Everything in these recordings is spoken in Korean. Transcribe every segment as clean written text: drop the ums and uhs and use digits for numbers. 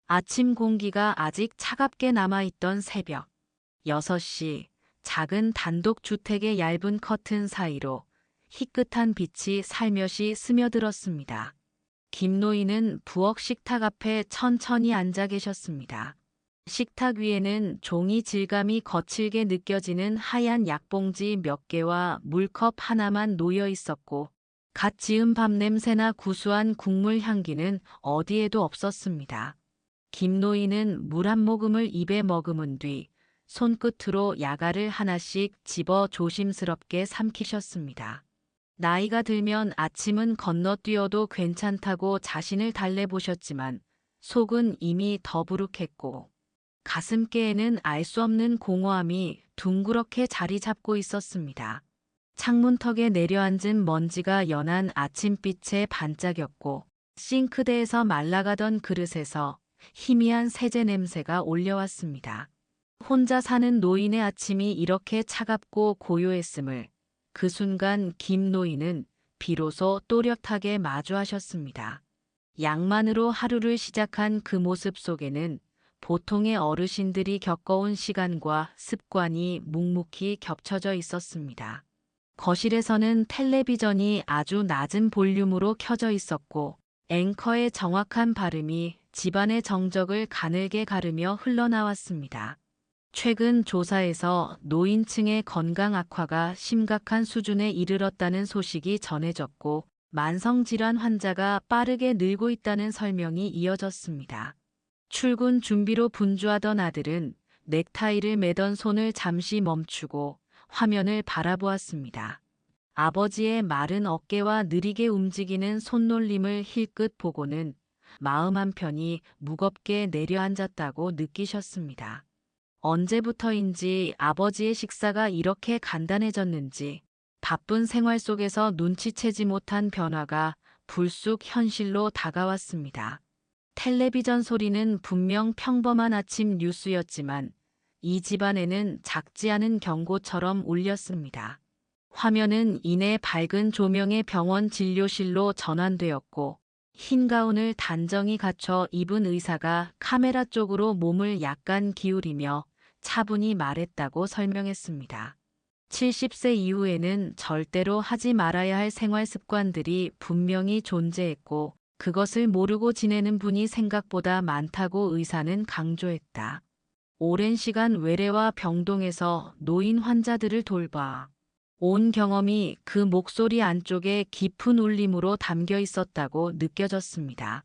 아침 공기가 아직 차갑게 남아있던 새벽 6시, 작은 단독주택의 얇은 커튼 사이로 희끗한 빛이 살며시 스며들었습니다. 김노인은 부엌 식탁 앞에 천천히 앉아 계셨습니다. 식탁 위에는 종이 질감이 거칠게 느껴지는 하얀 약봉지 몇 개와 물컵 하나만 놓여 있었고, 갓 지은 밥 냄새나 구수한 국물 향기는 어디에도 없었습니다. 김노인은 물 한 모금을 입에 머금은 뒤 손끝으로 야가를 하나씩 집어 조심스럽게 삼키셨습니다. 나이가 들면 아침은 건너뛰어도 괜찮다고 자신을 달래보셨지만 속은 이미 더부룩했고 가슴께에는 알 수 없는 공허함이 둥그렇게 자리 잡고 있었습니다. 창문턱에 내려앉은 먼지가 연한 아침빛에 반짝였고 싱크대에서 말라가던 그릇에서 희미한 세제 냄새가 올려왔습니다. 혼자 사는 노인의 아침이 이렇게 차갑고 고요했음을 그 순간 김 노인은 비로소 또렷하게 마주하셨습니다. 양만으로 하루를 시작한 그 모습 속에는 보통의 어르신들이 겪어온 시간과 습관이 묵묵히 겹쳐져 있었습니다. 거실에서는 텔레비전이 아주 낮은 볼륨으로 켜져 있었고 앵커의 정확한 발음이 집안의 정적을 가늘게 가르며 흘러나왔습니다. 최근 조사에서 노인층의 건강 악화가 심각한 수준에 이르렀다는 소식이 전해졌고 만성질환 환자가 빠르게 늘고 있다는 설명이 이어졌습니다. 출근 준비로 분주하던 아들은 넥타이를 매던 손을 잠시 멈추고 화면을 바라보았습니다. 아버지의 마른 어깨와 느리게 움직이는 손놀림을 힐끗 보고는 마음 한편이 무겁게 내려앉았다고 느끼셨습니다. 언제부터인지 아버지의 식사가 이렇게 간단해졌는지 바쁜 생활 속에서 눈치채지 못한 변화가 불쑥 현실로 다가왔습니다. 텔레비전 소리는 분명 평범한 아침 뉴스였지만 이 집안에는 작지 않은 경고처럼 울렸습니다. 화면은 이내 밝은 조명의 병원 진료실로 전환되었고 흰 가운을 단정히 갖춰 입은 의사가 카메라 쪽으로 몸을 약간 기울이며 차분히 말했다고 설명했습니다. 70세 이후에는 절대로 하지 말아야 할 생활 습관들이 분명히 존재했고 그것을 모르고 지내는 분이 생각보다 많다고 의사는 강조했다. 오랜 시간 외래와 병동에서 노인 환자들을 돌봐 온 경험이 그 목소리 안쪽에 깊은 울림으로 담겨 있었다고 느껴졌습니다.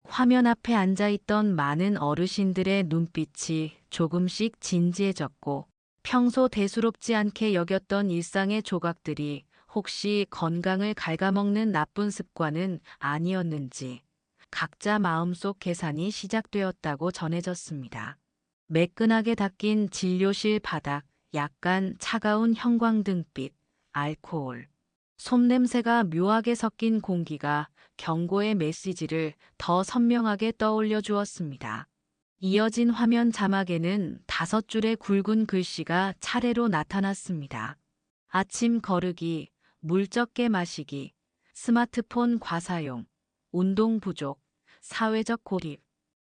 화면 앞에 앉아있던 많은 어르신들의 눈빛이 조금씩 진지해졌고 평소 대수롭지 않게 여겼던 일상의 조각들이 혹시 건강을 갉아먹는 나쁜 습관은 아니었는지 각자 마음속 계산이 시작되었다고 전해졌습니다. 매끈하게 닦인 진료실 바닥, 약간 차가운 형광등빛, 알코올, 솜냄새가 묘하게 섞인 공기가 경고의 메시지를 더 선명하게 떠올려 주었습니다. 이어진 화면 자막에는 5줄의 굵은 글씨가 차례로 나타났습니다. 아침 거르기, 물 적게 마시기, 스마트폰 과사용, 운동 부족, 사회적 고립.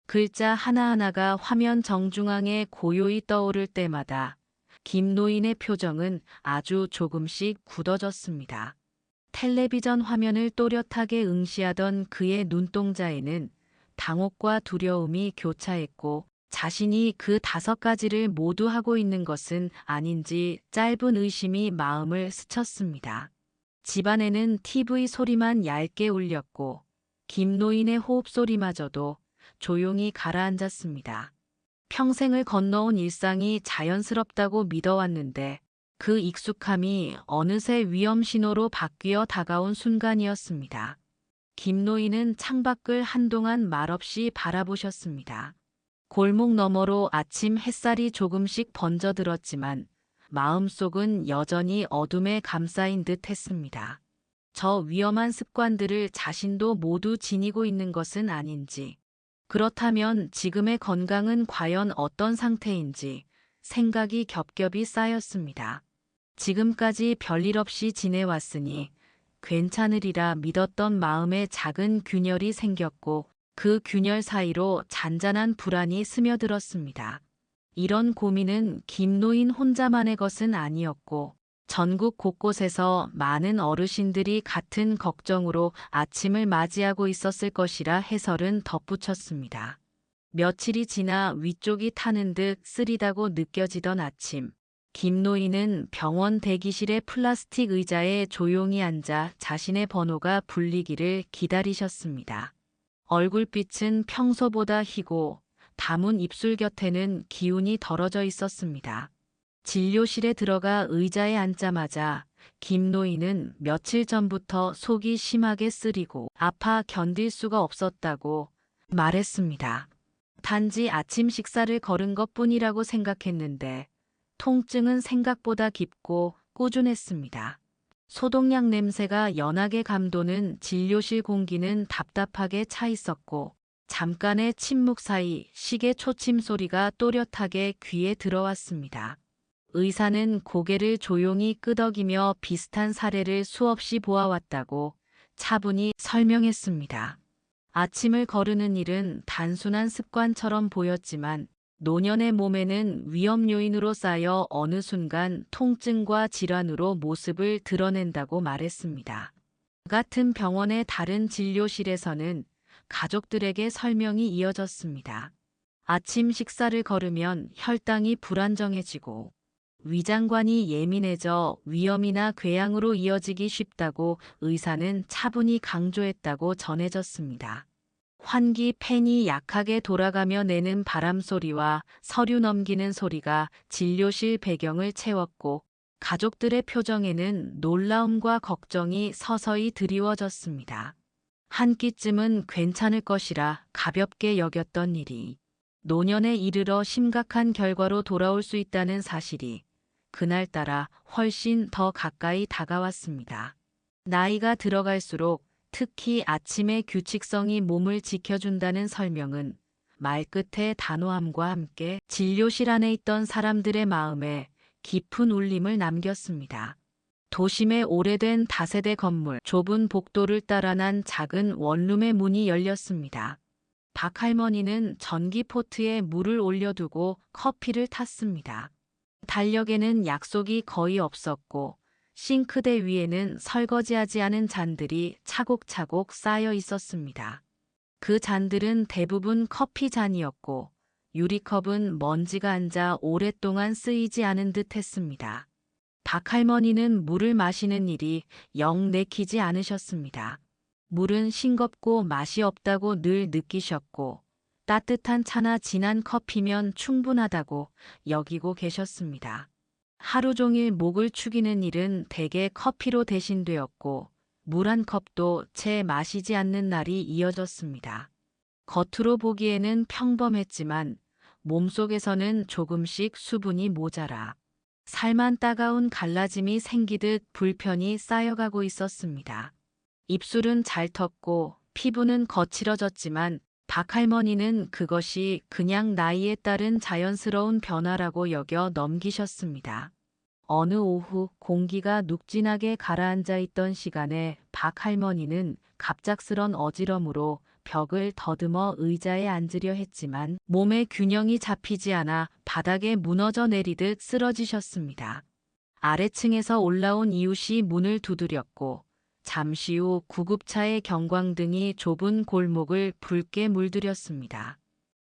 글자 하나하나가 화면 정중앙에 고요히 떠오를 때마다 김노인의 표정은 아주 조금씩 굳어졌습니다. 텔레비전 화면을 또렷하게 응시하던 그의 눈동자에는 당혹과 두려움이 교차했고 자신이 그 5가지를 모두 하고 있는 것은 아닌지 짧은 의심이 마음을 스쳤습니다. 집안에는 TV 소리만 얇게 울렸고 김노인의 호흡 소리마저도 조용히 가라앉았습니다. 평생을 건너온 일상이 자연스럽다고 믿어왔는데 그 익숙함이 어느새 위험 신호로 바뀌어 다가온 순간이었습니다. 김노인은 창밖을 한동안 말없이 바라보셨습니다. 골목 너머로 아침 햇살이 조금씩 번져들었지만 마음속은 여전히 어둠에 감싸인 듯 했습니다. 저 위험한 습관들을 자신도 모두 지니고 있는 것은 아닌지, 그렇다면 지금의 건강은 과연 어떤 상태인지 생각이 겹겹이 쌓였습니다. 지금까지 별일 없이 지내왔으니 괜찮으리라 믿었던 마음에 작은 균열이 생겼고 그 균열 사이로 잔잔한 불안이 스며들었습니다. 이런 고민은 김노인 혼자만의 것은 아니었고 전국 곳곳에서 많은 어르신들이 같은 걱정으로 아침을 맞이하고 있었을 것이라 해설은 덧붙였습니다. 며칠이 지나 위쪽이 타는 듯 쓰리다고 느껴지던 아침, 김노인은 병원 대기실의 플라스틱 의자에 조용히 앉아 자신의 번호가 불리기를 기다리셨습니다. 얼굴빛은 평소보다 희고 다문 입술 곁에는 기운이 덜어져 있었습니다. 진료실에 들어가 의자에 앉자마자 김노인은 며칠 전부터 속이 심하게 쓰리고 아파 견딜 수가 없었다고 말했습니다. 단지 아침 식사를 거른 것뿐이라고 생각했는데 통증은 생각보다 깊고 꾸준했습니다. 소독약 냄새가 연하게 감도는 진료실 공기는 답답하게 차 있었고 잠깐의 침묵 사이 시계 초침 소리가 또렷하게 귀에 들어왔습니다. 의사는 고개를 조용히 끄덕이며 비슷한 사례를 수없이 보아왔다고 차분히 설명했습니다. 아침을 거르는 일은 단순한 습관처럼 보였지만 노년의 몸에는 위험 요인으로 쌓여 어느 순간 통증과 질환으로 모습을 드러낸다고 말했습니다. 같은 병원의 다른 진료실에서는 가족들에게 설명이 이어졌습니다. 아침 식사를 거르면 혈당이 불안정해지고 위장관이 예민해져 위염이나 궤양으로 이어지기 쉽다고 의사는 차분히 강조했다고 전해졌습니다. 환기 팬이 약하게 돌아가며 내는 바람 소리와 서류 넘기는 소리가 진료실 배경을 채웠고 가족들의 표정에는 놀라움과 걱정이 서서히 드리워졌습니다. 한 끼쯤은 괜찮을 것이라 가볍게 여겼던 일이 노년에 이르러 심각한 결과로 돌아올 수 있다는 사실이 그날따라 훨씬 더 가까이 다가왔습니다. 나이가 들어갈수록 특히 아침의 규칙성이 몸을 지켜준다는 설명은 말끝의 단호함과 함께 진료실 안에 있던 사람들의 마음에 깊은 울림을 남겼습니다. 도심의 오래된 다세대 건물, 좁은 복도를 따라 난 작은 원룸의 문이 열렸습니다. 박 할머니는 전기 포트에 물을 올려두고 커피를 탔습니다. 달력에는 약속이 거의 없었고 싱크대 위에는 설거지하지 않은 잔들이 차곡차곡 쌓여 있었습니다. 그 잔들은 대부분 커피 잔이었고 유리컵은 먼지가 앉아 오랫동안 쓰이지 않은 듯 했습니다. 박 할머니는 물을 마시는 일이 영 내키지 않으셨습니다. 물은 싱겁고 맛이 없다고 늘 느끼셨고 따뜻한 차나 진한 커피면 충분하다고 여기고 계셨습니다. 하루 종일 목을 축이는 일은 대개 커피로 대신되었고 물 한 컵도 채 마시지 않는 날이 이어졌습니다. 겉으로 보기에는 평범했지만 몸속에서는 조금씩 수분이 모자라 살만 따가운 갈라짐이 생기듯 불편이 쌓여가고 있었습니다. 입술은 잘 텄고 피부는 거칠어졌지만 박 할머니는 그것이 그냥 나이에 따른 자연스러운 변화라고 여겨 넘기셨습니다. 어느 오후 공기가 눅진하게 가라앉아 있던 시간에 박 할머니는 갑작스런 어지럼으로 벽을 더듬어 의자에 앉으려 했지만 몸의 균형이 잡히지 않아 바닥에 무너져 내리듯 쓰러지셨습니다. 아래층에서 올라온 이웃이 문을 두드렸고 잠시 후 구급차의 경광등이 좁은 골목을 붉게 물들였습니다.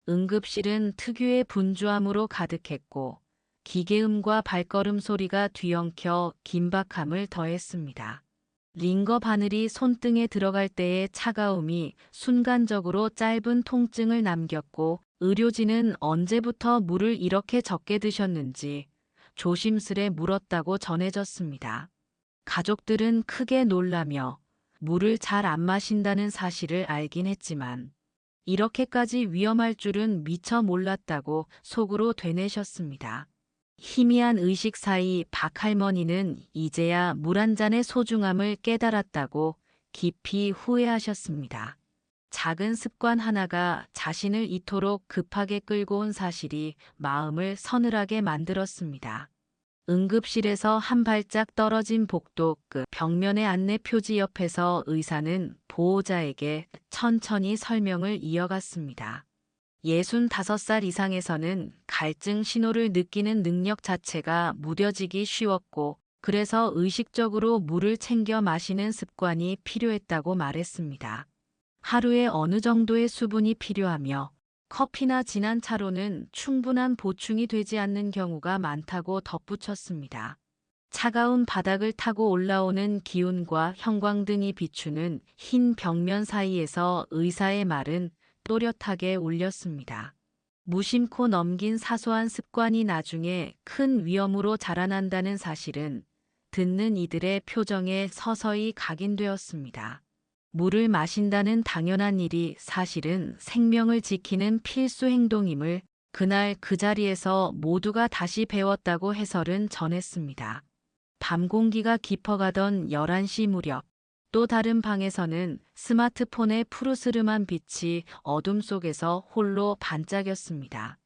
응급실은 특유의 분주함으로 가득했고 기계음과 발걸음 소리가 뒤엉켜 긴박함을 더했습니다. 링거 바늘이 손등에 들어갈 때의 차가움이 순간적으로 짧은 통증을 남겼고 의료진은 언제부터 물을 이렇게 적게 드셨는지 조심스레 물었다고 전해졌습니다. 가족들은 크게 놀라며 물을 잘 안 마신다는 사실을 알긴 했지만 이렇게까지 위험할 줄은 미처 몰랐다고 속으로 되뇌셨습니다. 희미한 의식 사이 박 할머니는 이제야 물 한 잔의 소중함을 깨달았다고 깊이 후회하셨습니다. 작은 습관 하나가 자신을 이토록 급하게 끌고 온 사실이 마음을 서늘하게 만들었습니다. 응급실에서 한 발짝 떨어진 복도 끝 벽면의 안내 표지 옆에서 의사는 보호자에게 천천히 설명을 이어갔습니다. 65살 이상에서는 갈증 신호를 느끼는 능력 자체가 무뎌지기 쉬웠고, 그래서 의식적으로 물을 챙겨 마시는 습관이 필요했다고 말했습니다. 하루에 어느 정도의 수분이 필요하며 커피나 진한 차로는 충분한 보충이 되지 않는 경우가 많다고 덧붙였습니다. 차가운 바닥을 타고 올라오는 기운과 형광등이 비추는 흰 벽면 사이에서 의사의 말은 또렷하게 울렸습니다. 무심코 넘긴 사소한 습관이 나중에 큰 위험으로 자라난다는 사실은 듣는 이들의 표정에 서서히 각인되었습니다. 물을 마신다는 당연한 일이 사실은 생명을 지키는 필수 행동임을 그날 그 자리에서 모두가 다시 배웠다고 해설은 전했습니다. 밤 공기가 깊어가던 11시 무렵, 또 다른 방에서는 스마트폰의 푸르스름한 빛이 어둠 속에서 홀로 반짝였습니다.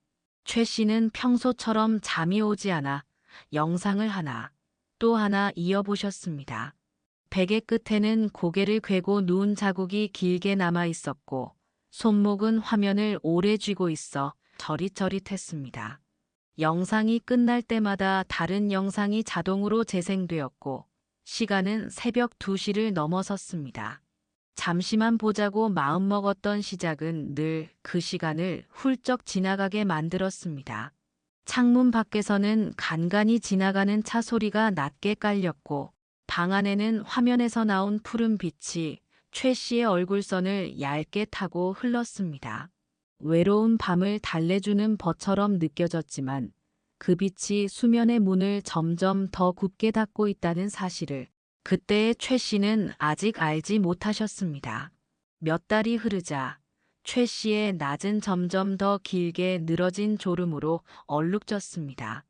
최 씨는 평소처럼 잠이 오지 않아 영상을 하나, 또 하나 이어보셨습니다. 베개 끝에는 고개를 괸고 누운 자국이 길게 남아 있었고, 손목은 화면을 오래 쥐고 있어 저릿저릿했습니다. 영상이 끝날 때마다 다른 영상이 자동으로 재생되었고, 시간은 새벽 2시를 넘어섰습니다. 잠시만 보자고 마음먹었던 시작은 늘 그 시간을 훌쩍 지나가게 만들었습니다. 창문 밖에서는 간간히 지나가는 차 소리가 낮게 깔렸고, 방 안에는 화면에서 나온 푸른 빛이 최 씨의 얼굴선을 얇게 타고 흘렀습니다. 외로운 밤을 달래주는 벗처럼 느껴졌지만 그 빛이 수면의 문을 점점 더 굳게 닫고 있다는 사실을 그때의 최 씨는 아직 알지 못하셨습니다. 몇 달이 흐르자 최 씨의 낮은 점점 더 길게 늘어진 졸음으로 얼룩졌습니다.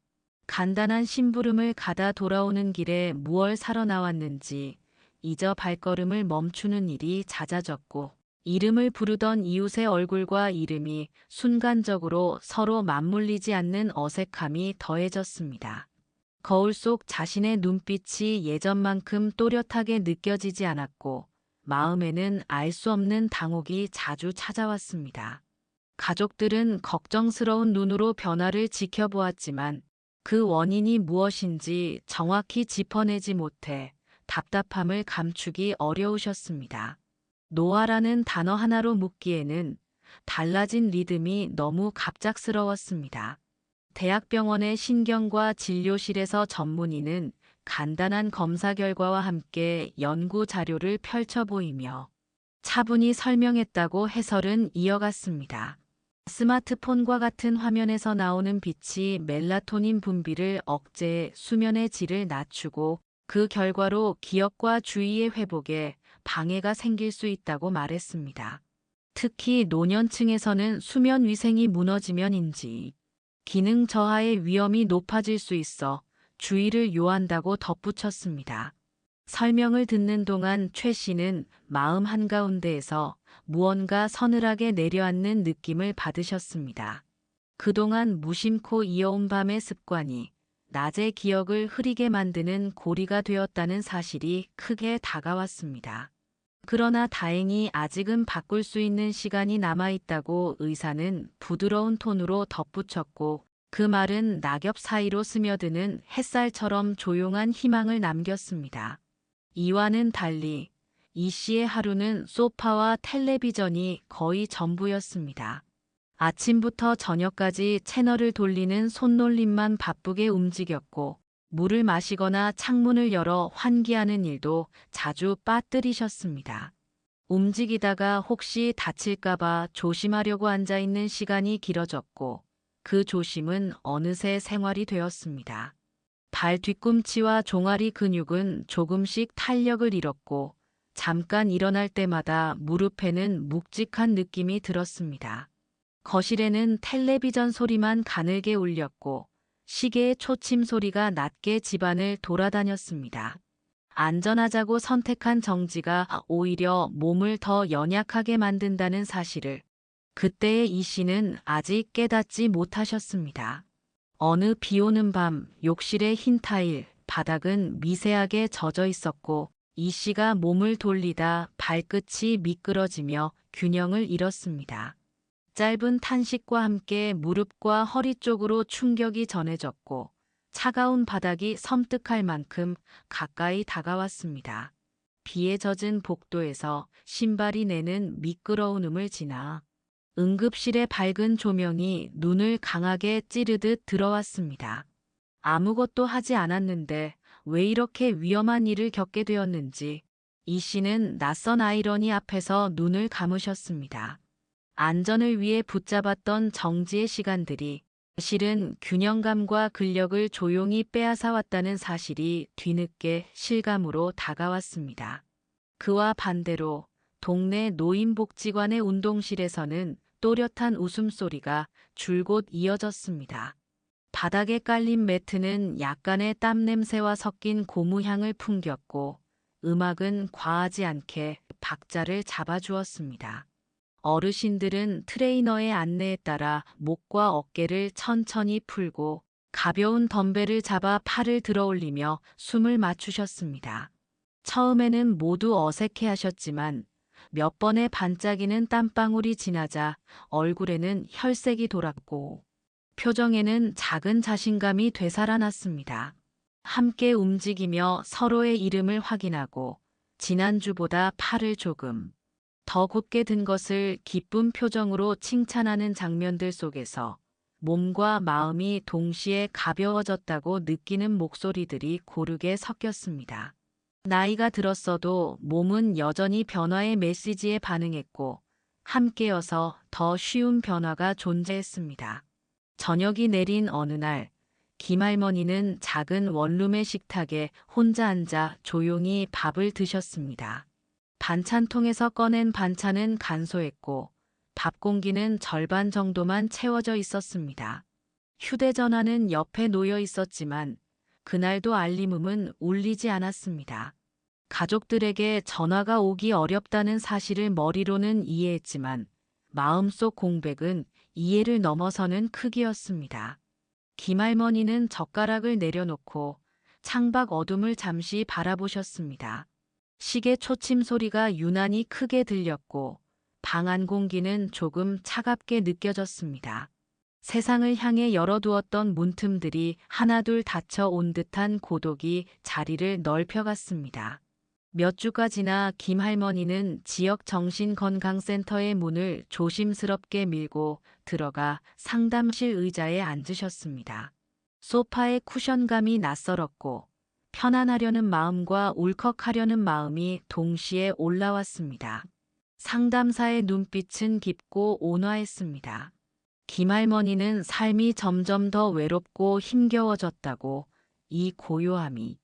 간단한 심부름을 가다 돌아오는 길에 무얼 사러 나왔는지 잊어 발걸음을 멈추는 일이 잦아졌고, 이름을 부르던 이웃의 얼굴과 이름이 순간적으로 서로 맞물리지 않는 어색함이 더해졌습니다. 거울 속 자신의 눈빛이 예전만큼 또렷하게 느껴지지 않았고, 마음에는 알 수 없는 당혹이 자주 찾아왔습니다. 가족들은 걱정스러운 눈으로 변화를 지켜보았지만 그 원인이 무엇인지 정확히 짚어내지 못해 답답함을 감추기 어려우셨습니다. 노화라는 단어 하나로 묻기에는 달라진 리듬이 너무 갑작스러웠습니다. 대학병원의 신경과 진료실에서 전문의는 간단한 검사 결과와 함께 연구 자료를 펼쳐 보이며 차분히 설명했다고 해설은 이어갔습니다. 스마트폰과 같은 화면에서 나오는 빛이 멜라토닌 분비를 억제해 수면의 질을 낮추고, 그 결과로 기억과 주의의 회복에 방해가 생길 수 있다고 말했습니다. 특히 노년층에서는 수면 위생이 무너지면인지 기능 저하의 위험이 높아질 수 있어 주의를 요한다고 덧붙였습니다. 설명을 듣는 동안 최 씨는 마음 한가운데에서 무언가 서늘하게 내려앉는 느낌을 받으셨습니다. 그동안 무심코 이어온 밤의 습관이 낮의 기억을 흐리게 만드는 고리가 되었다는 사실이 크게 다가왔습니다. 그러나 다행히 아직은 바꿀 수 있는 시간이 남아있다고 의사는 부드러운 톤으로 덧붙였고, 그 말은 낙엽 사이로 스며드는 햇살처럼 조용한 희망을 남겼습니다. 이와는 달리 이 씨의 하루는 소파와 텔레비전이 거의 전부였습니다. 아침부터 저녁까지 채널을 돌리는 손놀림만 바쁘게 움직였고, 물을 마시거나 창문을 열어 환기하는 일도 자주 빠뜨리셨습니다. 움직이다가 혹시 다칠까봐 조심하려고 앉아있는 시간이 길어졌고, 그 조심은 어느새 생활이 되었습니다. 발 뒤꿈치와 종아리 근육은 조금씩 탄력을 잃었고, 잠깐 일어날 때마다 무릎에는 묵직한 느낌이 들었습니다. 거실에는 텔레비전 소리만 가늘게 울렸고, 시계의 초침 소리가 낮게 집안을 돌아다녔습니다. 안전하자고 선택한 정지가 오히려 몸을 더 연약하게 만든다는 사실을 그때의 이 씨는 아직 깨닫지 못하셨습니다. 어느 비 오는 밤 욕실의 흰 타일, 바닥은 미세하게 젖어 있었고 이 씨가 몸을 돌리다 발끝이 미끄러지며 균형을 잃었습니다. 짧은 탄식과 함께 무릎과 허리 쪽으로 충격이 전해졌고 차가운 바닥이 섬뜩할 만큼 가까이 다가왔습니다. 비에 젖은 복도에서 신발이 내는 미끄러운 음을 지나 응급실의 밝은 조명이 눈을 강하게 찌르듯 들어왔습니다. 아무것도 하지 않았는데 왜 이렇게 위험한 일을 겪게 되었는지 이 씨는 낯선 아이러니 앞에서 눈을 감으셨습니다. 안전을 위해 붙잡았던 정지의 시간들이 실은 균형감과 근력을 조용히 빼앗아왔다는 사실이 뒤늦게 실감으로 다가왔습니다. 그와 반대로 동네 노인복지관의 운동실에서는 또렷한 웃음소리가 줄곧 이어졌습니다. 바닥에 깔린 매트는 약간의 땀 냄새와 섞인 고무향을 풍겼고 음악은 과하지 않게 박자를 잡아주었습니다. 어르신들은 트레이너의 안내에 따라 목과 어깨를 천천히 풀고 가벼운 덤벨을 잡아 팔을 들어올리며 숨을 맞추셨습니다. 처음에는 모두 어색해 하셨지만 몇 번의 반짝이는 땀방울이 지나자 얼굴에는 혈색이 돌았고 표정에는 작은 자신감이 되살아났습니다. 함께 움직이며 서로의 이름을 확인하고 지난주보다 팔을 조금 더 곧게 든 것을 기쁜 표정으로 칭찬하는 장면들 속에서 몸과 마음이 동시에 가벼워졌다고 느끼는 목소리들이 고르게 섞였습니다. 나이가 들었어도 몸은 여전히 변화의 메시지에 반응했고 함께여서 더 쉬운 변화가 존재했습니다. 저녁이 내린 어느 날 김할머니는 작은 원룸의 식탁에 혼자 앉아 조용히 밥을 드셨습니다. 반찬통에서 꺼낸 반찬은 간소했고 밥 공기는 절반 정도만 채워져 있었습니다. 휴대전화는 옆에 놓여 있었지만 그날도 알림음은 울리지 않았습니다. 가족들에게 전화가 오기 어렵다는 사실을 머리로는 이해했지만 마음속 공백은 이해를 넘어서는 크기였습니다. 김할머니는 젓가락을 내려놓고 창밖 어둠을 잠시 바라보셨습니다. 시계 초침 소리가 유난히 크게 들렸고 방 안 공기는 조금 차갑게 느껴졌습니다. 세상을 향해 열어두었던 문틈들이 하나둘 닫혀 온 듯한 고독이 자리를 넓혀갔습니다. 몇 주가 지나 김할머니는 지역 정신건강센터의 문을 조심스럽게 밀고 들어가 상담실 의자에 앉으셨습니다. 소파의 쿠션감이 낯설었고 편안하려는 마음과 울컥하려는 마음이 동시에 올라왔습니다. 상담사의 눈빛은 깊고 온화했습니다. 김할머니는 삶이 점점 더 외롭고 힘겨워졌다고, 이 고요함이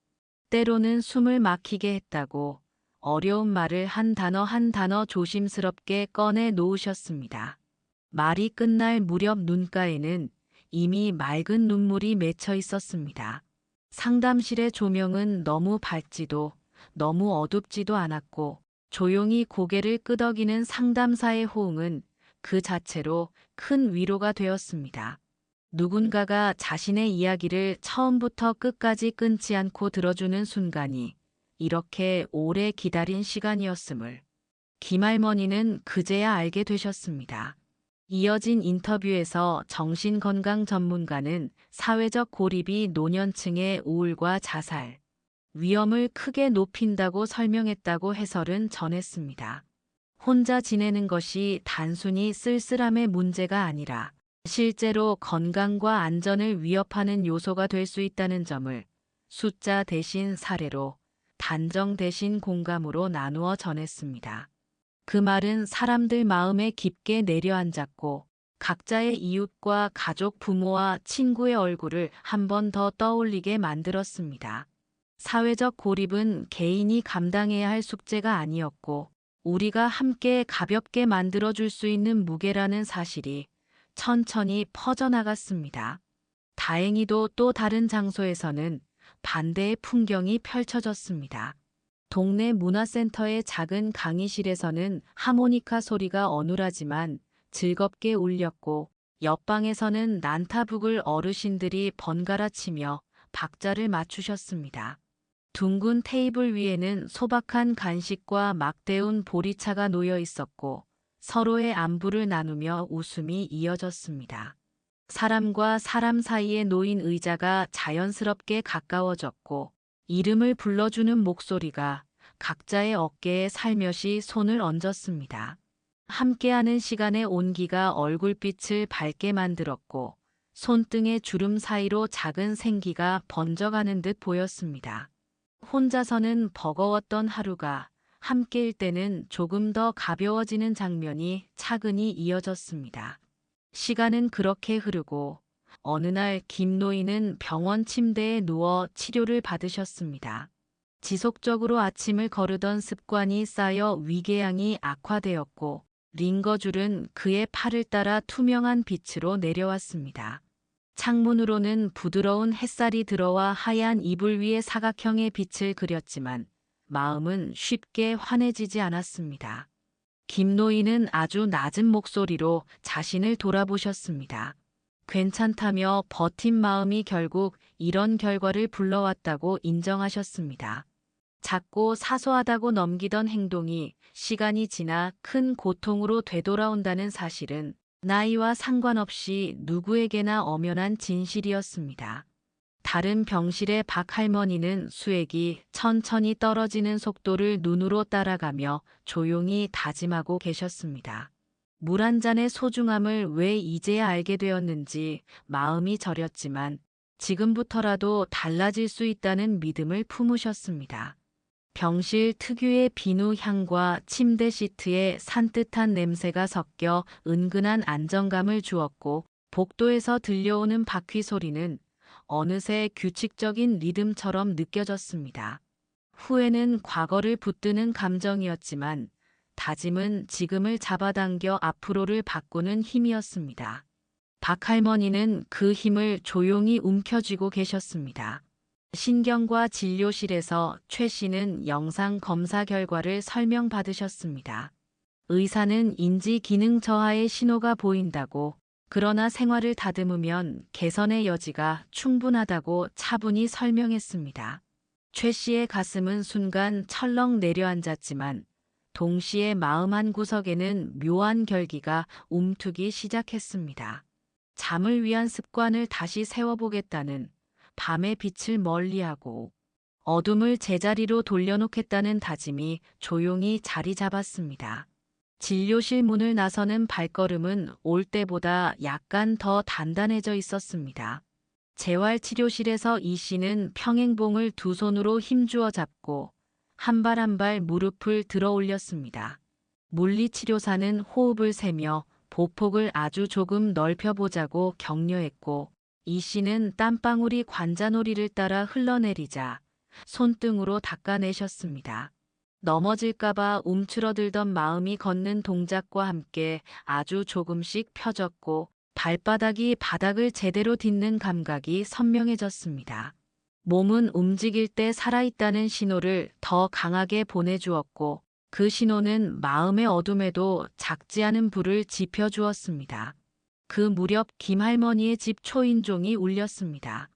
때로는 숨을 막히게 했다고 어려운 말을 한 단어 한 단어 조심스럽게 꺼내 놓으셨습니다. 말이 끝날 무렵 눈가에는 이미 맑은 눈물이 맺혀 있었습니다. 상담실의 조명은 너무 밝지도 너무 어둡지도 않았고 조용히 고개를 끄덕이는 상담사의 호응은 그 자체로 큰 위로가 되었습니다. 누군가가 자신의 이야기를 처음부터 끝까지 끊지 않고 들어주는 순간이 이렇게 오래 기다린 시간이었음을 김할머니는 그제야 알게 되셨습니다. 이어진 인터뷰에서 정신건강 전문가는 사회적 고립이 노년층의 우울과 자살, 위험을 크게 높인다고 설명했다고 해설은 전했습니다. 혼자 지내는 것이 단순히 쓸쓸함의 문제가 아니라 실제로 건강과 안전을 위협하는 요소가 될 수 있다는 점을 숫자 대신 사례로, 단정 대신 공감으로 나누어 전했습니다. 그 말은 사람들 마음에 깊게 내려앉았고 각자의 이웃과 가족, 부모와 친구의 얼굴을 한 번 더 떠올리게 만들었습니다. 사회적 고립은 개인이 감당해야 할 숙제가 아니었고 우리가 함께 가볍게 만들어줄 수 있는 무게라는 사실이 천천히 퍼져나갔습니다. 다행히도 또 다른 장소에서는 반대의 풍경이 펼쳐졌습니다. 동네 문화센터의 작은 강의실에서는 하모니카 소리가 어눌하지만 즐겁게 울렸고 옆방에서는 난타북을 어르신들이 번갈아 치며 박자를 맞추셨습니다. 둥근 테이블 위에는 소박한 간식과 막대운 보리차가 놓여 있었고 서로의 안부를 나누며 웃음이 이어졌습니다. 사람과 사람 사이에 놓인 의자가 자연스럽게 가까워졌고 이름을 불러주는 목소리가 각자의 어깨에 살며시 손을 얹었습니다. 함께하는 시간의 온기가 얼굴빛을 밝게 만들었고 손등의 주름 사이로 작은 생기가 번져가는 듯 보였습니다. 혼자서는 버거웠던 하루가 함께일 때는 조금 더 가벼워지는 장면이 차근히 이어졌습니다. 시간은 그렇게 흐르고 어느 날 김노인은 병원 침대에 누워 치료를 받으셨습니다. 지속적으로 아침을 거르던 습관이 쌓여 위궤양이 악화되었고 링거줄은 그의 팔을 따라 투명한 빛으로 내려왔습니다. 창문으로는 부드러운 햇살이 들어와 하얀 이불 위에 사각형의 빛을 그렸지만 마음은 쉽게 환해지지 않았습니다. 김노인은 아주 낮은 목소리로 자신을 돌아보셨습니다. 괜찮다며 버틴 마음이 결국 이런 결과를 불러왔다고 인정하셨습니다. 작고 사소하다고 넘기던 행동이 시간이 지나 큰 고통으로 되돌아온다는 사실은 나이와 상관없이 누구에게나 엄연한 진실이었습니다. 다른 병실의 박 할머니는 수액이 천천히 떨어지는 속도를 눈으로 따라가며 조용히 다짐하고 계셨습니다. 물 한 잔의 소중함을 왜 이제야 알게 되었는지 마음이 저렸지만 지금부터라도 달라질 수 있다는 믿음을 품으셨습니다. 병실 특유의 비누 향과 침대 시트의 산뜻한 냄새가 섞여 은근한 안정감을 주었고 복도에서 들려오는 바퀴 소리는 어느새 규칙적인 리듬처럼 느껴졌습니다. 후회는 과거를 붙드는 감정이었지만 다짐은 지금을 잡아당겨 앞으로를 바꾸는 힘이었습니다. 박 할머니는 그 힘을 조용히 움켜쥐고 계셨습니다. 신경과 진료실에서 최 씨는 영상 검사 결과를 설명받으셨습니다. 의사는 인지 기능 저하의 신호가 보인다고, 그러나 생활을 다듬으면 개선의 여지가 충분하다고 차분히 설명했습니다. 최 씨의 가슴은 순간 철렁 내려앉았지만 동시에 마음 한구석에는 묘한 결기가 움트기 시작했습니다. 잠을 위한 습관을 다시 세워보겠다는, 밤의 빛을 멀리하고 어둠을 제자리로 돌려놓겠다는 다짐이 조용히 자리 잡았습니다. 진료실 문을 나서는 발걸음은 올 때보다 약간 더 단단해져 있었습니다. 재활치료실에서 이 씨는 평행봉을 두 손으로 힘주어 잡고 한 발 한 발 무릎을 들어 올렸습니다. 물리치료사는 호흡을 세며 보폭을 아주 조금 넓혀보자고 격려했고 이 씨는 땀방울이 관자놀이를 따라 흘러내리자 손등으로 닦아내셨습니다. 넘어질까봐 움츠러들던 마음이 걷는 동작과 함께 아주 조금씩 펴졌고 발바닥이 바닥을 제대로 딛는 감각이 선명해졌습니다. 몸은 움직일 때 살아있다는 신호를 더 강하게 보내주었고 그 신호는 마음의 어둠에도 작지 않은 불을 지펴주었습니다. 그 무렵 김할머니의 집 초인종이 울렸습니다.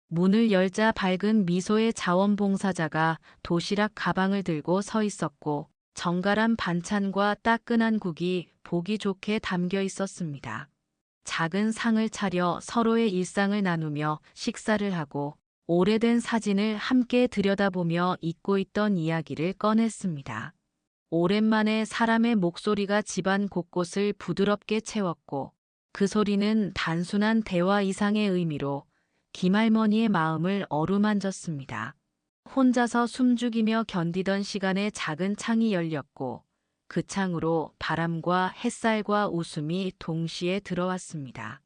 문을 열자 밝은 미소의 자원봉사자가 도시락 가방을 들고 서 있었고 정갈한 반찬과 따끈한 국이 보기 좋게 담겨 있었습니다. 작은 상을 차려 서로의 일상을 나누며 식사를 하고 오래된 사진을 함께 들여다보며 잊고 있던 이야기를 꺼냈습니다. 오랜만에 사람의 목소리가 집안 곳곳을 부드럽게 채웠고 그 소리는 단순한 대화 이상의 의미로 김할머니의 마음을 어루만졌습니다. 혼자서 숨죽이며 견디던 시간에 작은 창이 열렸고 그 창으로 바람과 햇살과 웃음이 동시에 들어왔습니다.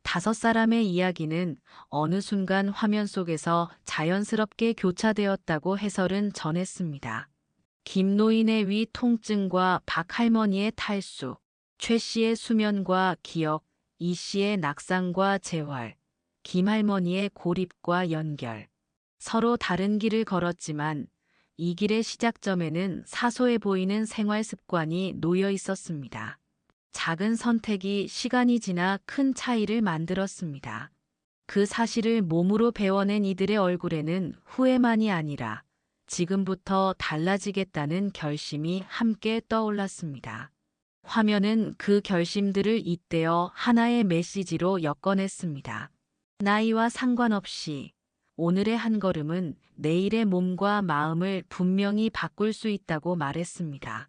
5사람의 이야기는 어느 순간 화면 속에서 자연스럽게 교차되었다고 해설은 전했습니다. 김노인의 위 통증과 박 할머니의 탈수, 최 씨의 수면과 기억, 이 씨의 낙상과 재활, 김 할머니의 고립과 연결. 서로 다른 길을 걸었지만 이 길의 시작점에는 사소해 보이는 생활 습관이 놓여 있었습니다. 작은 선택이 시간이 지나 큰 차이를 만들었습니다. 그 사실을 몸으로 배워낸 이들의 얼굴에는 후회만이 아니라 지금부터 달라지겠다는 결심이 함께 떠올랐습니다. 화면은 그 결심들을 잇대어 하나의 메시지로 엮어냈습니다. 나이와 상관없이 오늘의 한 걸음은 내일의 몸과 마음을 분명히 바꿀 수 있다고 말했습니다.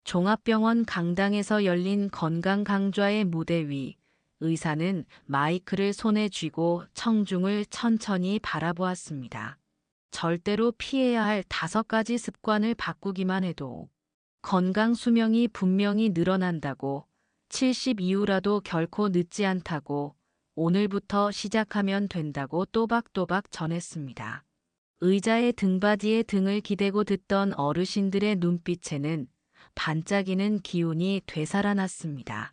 종합병원 강당에서 열린 건강 강좌의 무대 위, 의사는 마이크를 손에 쥐고 청중을 천천히 바라보았습니다. 절대로 피해야 할 5가지 습관을 바꾸기만 해도 건강 수명이 분명히 늘어난다고, 70 이후라도 결코 늦지 않다고, 오늘부터 시작하면 된다고 또박또박 전했습니다. 의자의 등받이에 등을 기대고 듣던 어르신들의 눈빛에는 반짝이는 기운이 되살아났습니다.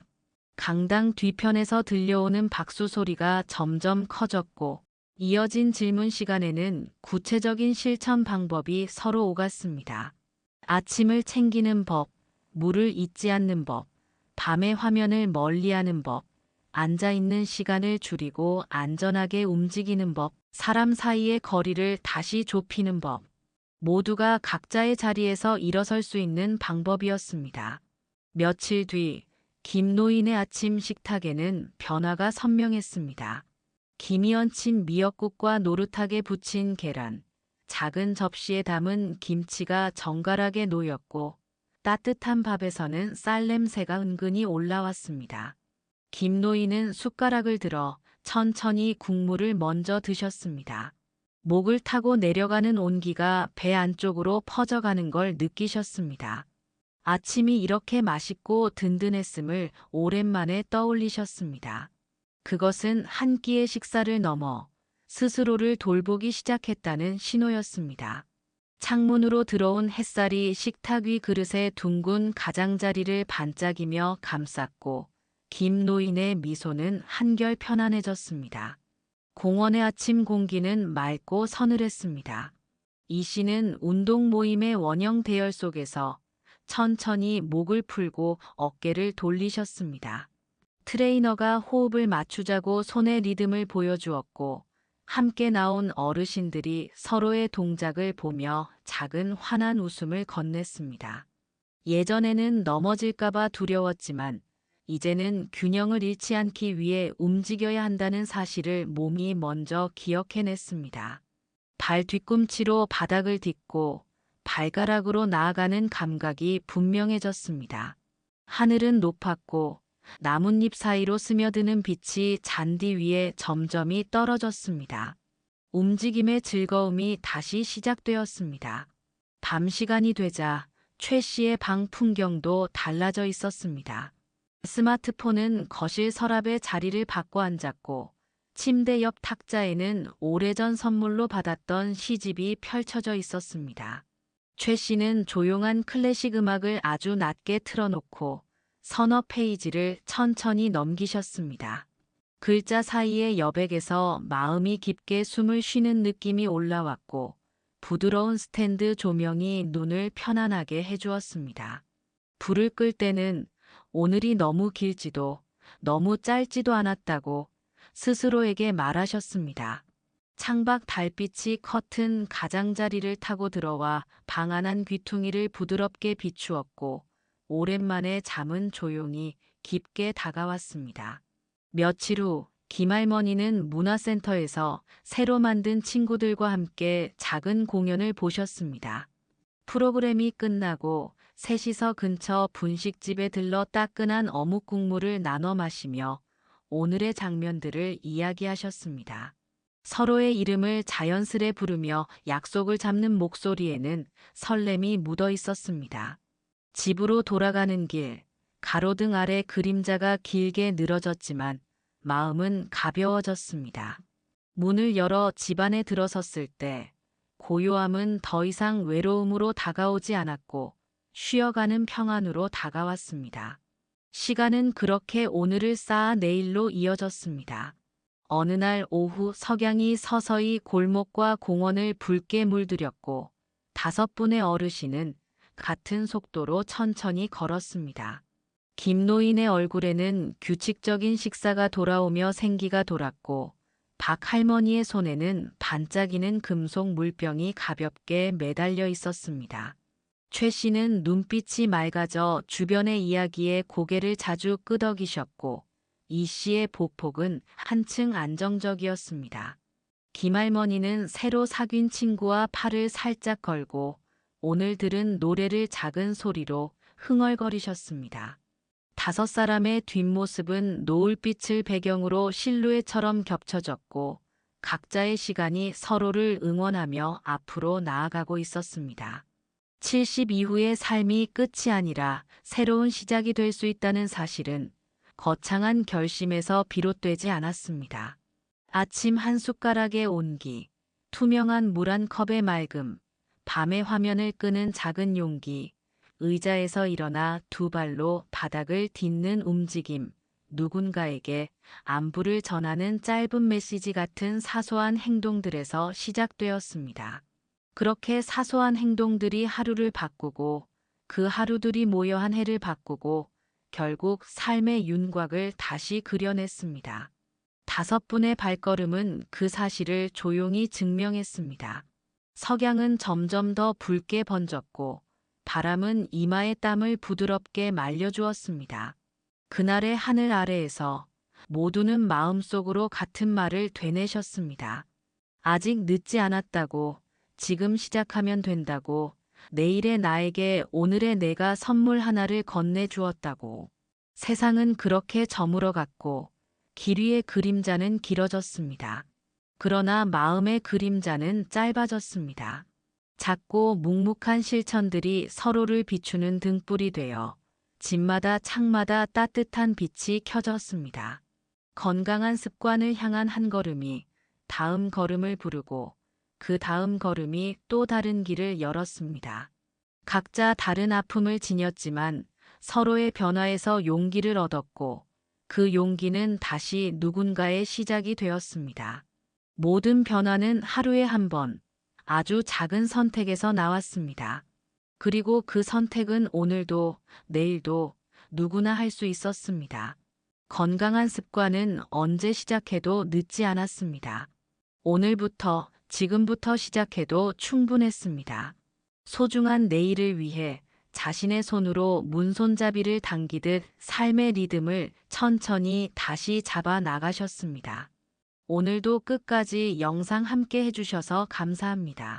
강당 뒤편에서 들려오는 박수 소리가 점점 커졌고, 이어진 질문 시간에는 구체적인 실천 방법이 서로 오갔습니다. 아침을 챙기는 법, 물을 잊지 않는 법, 밤에 화면을 멀리하는 법, 앉아있는 시간을 줄이고 안전하게 움직이는 법, 사람 사이의 거리를 다시 좁히는 법. 모두가 각자의 자리에서 일어설 수 있는 방법이었습니다. 며칠 뒤 김노인의 아침 식탁에는 변화가 선명했습니다. 김이 얹힌 미역국과 노릇하게 부친 계란, 작은 접시에 담은 김치가 정갈하게 놓였고 따뜻한 밥에서는 쌀 냄새가 은근히 올라왔습니다. 김노인은 숟가락을 들어 천천히 국물을 먼저 드셨습니다. 목을 타고 내려가는 온기가 배 안쪽으로 퍼져가는 걸 느끼셨습니다. 아침이 이렇게 맛있고 든든했음을 오랜만에 떠올리셨습니다. 그것은 한 끼의 식사를 넘어 스스로를 돌보기 시작했다는 신호였습니다. 창문으로 들어온 햇살이 식탁 위 그릇의 둥근 가장자리를 반짝이며 감쌌고 김노인의 미소는 한결 편안해졌습니다. 공원의 아침 공기는 맑고 서늘했습니다. 이 씨는 운동 모임의 원형 대열 속에서 천천히 목을 풀고 어깨를 돌리셨습니다. 트레이너가 호흡을 맞추자고 손의 리듬을 보여주었고 함께 나온 어르신들이 서로의 동작을 보며 작은 환한 웃음을 건넸습니다. 예전에는 넘어질까봐 두려웠지만 이제는 균형을 잃지 않기 위해 움직여야 한다는 사실을 몸이 먼저 기억해냈습니다. 발 뒤꿈치로 바닥을 딛고 발가락으로 나아가는 감각이 분명해졌습니다. 하늘은 높았고 나뭇잎 사이로 스며드는 빛이 잔디 위에 점점이 떨어졌습니다. 움직임의 즐거움이 다시 시작되었습니다. 밤 시간이 되자 최 씨의 방 풍경도 달라져 있었습니다. 스마트폰은 거실 서랍에 자리를 바꿔 앉았고 침대 옆 탁자에는 오래전 선물로 받았던 시집이 펼쳐져 있었습니다. 최 씨는 조용한 클래식 음악을 아주 낮게 틀어놓고 서너 페이지를 천천히 넘기셨습니다. 글자 사이의 여백에서 마음이 깊게 숨을 쉬는 느낌이 올라왔고 부드러운 스탠드 조명이 눈을 편안하게 해주었습니다. 불을 끌 때는 오늘이 너무 길지도 너무 짧지도 않았다고 스스로에게 말하셨습니다. 창밖 달빛이 커튼 가장자리를 타고 들어와 방 안한 귀퉁이를 부드럽게 비추었고 오랜만에 잠은 조용히 깊게 다가왔습니다. 며칠 후 김할머니는 문화센터에서 새로 만든 친구들과 함께 작은 공연을 보셨습니다. 프로그램이 끝나고 셋이서 근처 분식집에 들러 따끈한 어묵 국물을 나눠 마시며 오늘의 장면들을 이야기하셨습니다. 서로의 이름을 자연스레 부르며 약속을 잡는 목소리에는 설렘이 묻어 있었습니다. 집으로 돌아가는 길, 가로등 아래 그림자가 길게 늘어졌지만 마음은 가벼워졌습니다. 문을 열어 집 안에 들어섰을 때 고요함은 더 이상 외로움으로 다가오지 않았고 쉬어가는 평안으로 다가왔습니다. 시간은 그렇게 오늘을 쌓아 내일로 이어졌습니다. 어느 날 오후 석양이 서서히 골목과 공원을 붉게 물들였고 5분의 어르신은 같은 속도로 천천히 걸었습니다. 김노인의 얼굴에는 규칙적인 식사가 돌아오며 생기가 돌았고 박 할머니의 손에는 반짝이는 금속 물병이 가볍게 매달려 있었습니다. 최 씨는 눈빛이 맑아져 주변의 이야기에 고개를 자주 끄덕이셨고 이 씨의 보폭은 한층 안정적이었습니다. 김할머니는 새로 사귄 친구와 팔을 살짝 걸고 오늘 들은 노래를 작은 소리로 흥얼거리셨습니다. 다섯 사람의 뒷모습은 노을빛을 배경으로 실루엣처럼 겹쳐졌고 각자의 시간이 서로를 응원하며 앞으로 나아가고 있었습니다. 70 이후의 삶이 끝이 아니라 새로운 시작이 될 수 있다는 사실은 거창한 결심에서 비롯되지 않았습니다. 아침 한 숟가락의 온기, 투명한 물 한 컵의 맑음, 밤의 화면을 끄는 작은 용기, 의자에서 일어나 두 발로 바닥을 딛는 움직임, 누군가에게 안부를 전하는 짧은 메시지 같은 사소한 행동들에서 시작되었습니다. 그렇게 사소한 행동들이 하루를 바꾸고 그 하루들이 모여 한 해를 바꾸고 결국 삶의 윤곽을 다시 그려냈습니다. 다섯 분의 발걸음은 그 사실을 조용히 증명했습니다. 석양은 점점 더 붉게 번졌고 바람은 이마의 땀을 부드럽게 말려주었습니다. 그날의 하늘 아래에서 모두는 마음속으로 같은 말을 되뇌셨습니다. 아직 늦지 않았다고, 지금 시작하면 된다고, 내일의 나에게 오늘의 내가 선물 하나를 건네주었다고. 세상은 그렇게 저물어갔고 길 위의 그림자는 길어졌습니다. 그러나 마음의 그림자는 짧아졌습니다. 작고 묵묵한 실천들이 서로를 비추는 등불이 되어 집마다 창마다 따뜻한 빛이 켜졌습니다. 건강한 습관을 향한 한 걸음이 다음 걸음을 부르고 그 다음 걸음이 또 다른 길을 열었습니다. 각자 다른 아픔을 지녔지만 서로의 변화에서 용기를 얻었고 그 용기는 다시 누군가의 시작이 되었습니다. 모든 변화는 하루에 한 번, 아주 작은 선택에서 나왔습니다. 그리고 그 선택은 오늘도, 내일도 누구나 할 수 있었습니다. 건강한 습관은 언제 시작해도 늦지 않았습니다. 오늘부터, 지금부터 시작해도 충분했습니다. 소중한 내일을 위해 자신의 손으로 문손잡이를 당기듯 삶의 리듬을 천천히 다시 잡아 나가셨습니다. 오늘도 끝까지 영상 함께 해주셔서 감사합니다.